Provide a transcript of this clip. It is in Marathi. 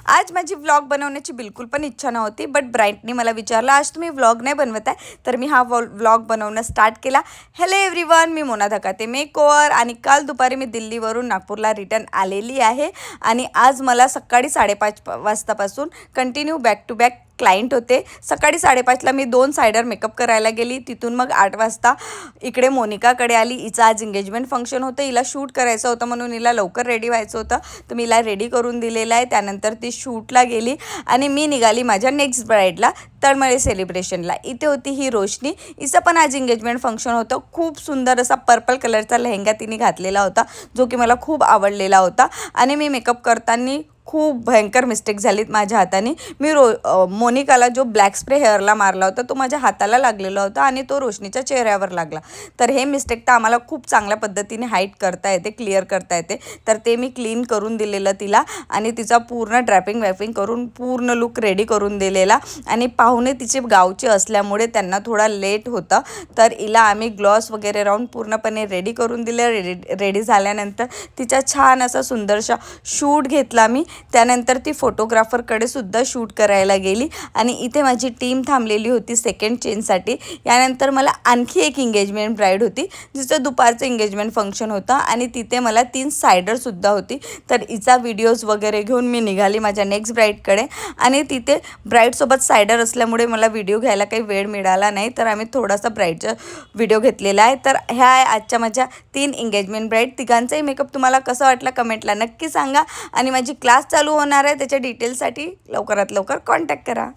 आज माझी व्लॉग बनवण्याची बिलकुल पण इच्छा नव्हती, बट ब्राईटनी मला विचारलं आज तुम्ही व्लॉग नाही बनवत आहे, तर मी हा व्लॉग बनवणं स्टार्ट केला. हॅलो एव्हरीवन, मी मोना धकाते मेकओव्हर आणि काल दुपारी मी दिल्लीवरून नागपूरला रिटर्न आलेली आहे. आणि आज मला सकाळी 5:30 वाजतापासून continue back to back client होते. सकाळी 5:30ला मी 2 सायडर मेकअप करायला गेली. तिथून मग 8 वाजता इकडे मोनिकाकडे आली. हिचं आज एंगेजमेंट फंक्शन होतं, हिला शूट करायचं होतं म्हणून हिला लवकर रेडी व्हायचं होतं, तर मी हिला रेडी करून दिलेलं आहे. त्यानंतर ती शूटला गेली आणि मी निघाली माझ्या नेक्स्ट ब्राईडला तळमळे सेलिब्रेशनला. इथे होती ही रोशनी, हिचं पण आज एंगेजमेंट फंक्शन होतं. खूप सुंदर असा पर्पल कलरचा लेहंगा तिने घातलेला होता, जो की मला खूप आवडलेला होता. आणि मी मेकअप करताना खूप भयंकर मिस्टेक झालीत माझ्या हाताने. मी मोनिकाला जो ब्लॅक स्प्रे हेअरला मारला होता तो माझ्या हाताला लागलेला होता आणि तो रोशनीच्या चेहऱ्यावर लागला. तर हे मिस्टेक तर आम्हाला खूप चांगल्या पद्धतीने हाईड करता येते, क्लिअर करता येते. तर ते मी क्लीन करून दिलेलं तिला आणि तिचा पूर्ण ड्रॅपिंग वॅपिंग करून पूर्ण लुक रेडी करून दिलेला. आणि पाहुणे तिचे गावचे असल्यामुळे त्यांना थोडा लेट होतं, तर हिला आम्ही ग्लॉस वगैरे राहून पूर्णपणे रेडी करून दिलं. रेडी झाल्यानंतर तिचा छान असा सुंदरसा शूट घेतला मी. त्यानंतर ती फोटोग्राफरकडे सुद्धा शूट करायला गेली आणि इथे माझी टीम थांबलेली होती सेकंड चेनसाठी. यानंतर मला आणखी एक एंगेजमेंट ब्राईड होती, जिचं दुपारचं एंगेजमेंट फंक्शन होतं आणि तिथे मला 3 सायडरसुद्धा होती. तर हिचा व्हिडिओज वगैरे घेऊन मी निघाली माझ्या नेक्स्ट ब्राईडकडे. आणि तिथे ब्राईडसोबत सायडर असल्यामुळे मला व्हिडिओ घ्यायला काही वेळ मिळाला नाही, तर आम्ही थोडासा ब्राईडचा व्हिडिओ घेतलेला आहे. तर ह्या आहे आजच्या माझ्या 3 एंगेजमेंट ब्राईड. तिघांचाही मेकअप तुम्हाला कसं वाटला कमेंटला नक्की सांगा. आणि माझी क्लास चालू होणार आहे, त्याच्या डिटेल्ससाठी लवकरात लवकर कॉन्टॅक्ट करा.